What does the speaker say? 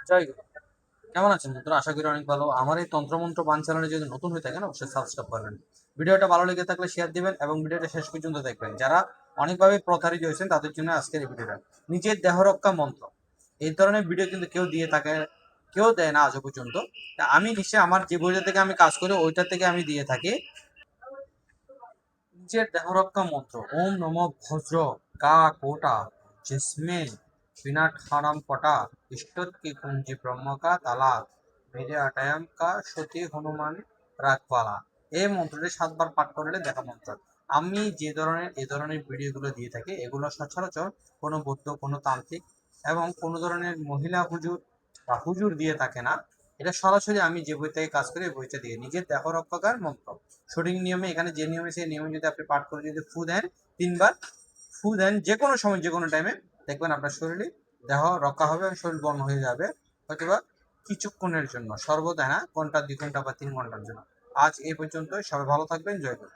জয় গুরু। কেমন আছেন বন্ধুরা? আশা করি অনেক ভালো। আমার এই তন্ত্রমন্ত্র বান চ্যানেলে যদি নতুন হয়ে থাকেন অবশ্যই সাবস্ক্রাইব করবেন। ভিডিওটা ভালো লেগে থাকলে শেয়ার দিবেন এবং ভিডিওটা শেষ পর্যন্ত দেখবেন। যারা অনেকভাবে প্রতারিত হয়েছেন তাদের জন্য আজকের এই ভিডিওটা। নিজের দেহ রক্ষা মন্ত্র, এই ধরনের ভিডিও কিন্তু কেউ দিয়ে থাকে, কেউ দেয় না আজও পর্যন্ত। তা আমি নিশ্চয়ই আমার যে বইটা থেকে আমি কাজ করি ওইটা থেকে আমি দিয়ে থাকি। নিজের দেহ রক্ষা মন্ত্র ওম নম ভজ্র কা কোটা जिसमें बिना ठाड़म पटा इष्टत की कुंजी ब्रह्म का ताला मेरे अटयम का সতী হনুমান রাগপালা। এই মন্ত্রটি 7 বার পাঠ করলে দেখা মন্ত্র। আমি যে ধরনের এই ধরনের ভিডিওগুলো দিয়ে থাকি এগুলো সচরাচর কোনো বৌদ্ধ, কোনো তান্ত্রিক এবং কোনো ধরনের মহিলা হুজুর বা হুজুর দিয়ে থাকে না। এটা সরাসরি আমি যে বই থেকে কাজ করি এই বইটা দিয়ে নিজের দেহ রক্ষাকার মন্ত্র সঠিক নিয়মে, এখানে যে নিয়মে সেই নিয়মে যদি আপনি পাঠ করে যদি ফু দেন 3 বার, ফু দেন যে কোনো সময় যে কোনো টাইমে, দেখবেন আপনার শরীরে দেহ রক্ষা হবে এবং শরীর বর্ণ হয়ে যাবে, হয়তোবা কিছুক্ষণের জন্য, সর্বদা না, ঘন্টা 2 ঘন্টা বা 3 ঘন্টার জন্য। আজ এই পর্যন্ত, সবাই ভালো থাকবেন। জয় গুরু।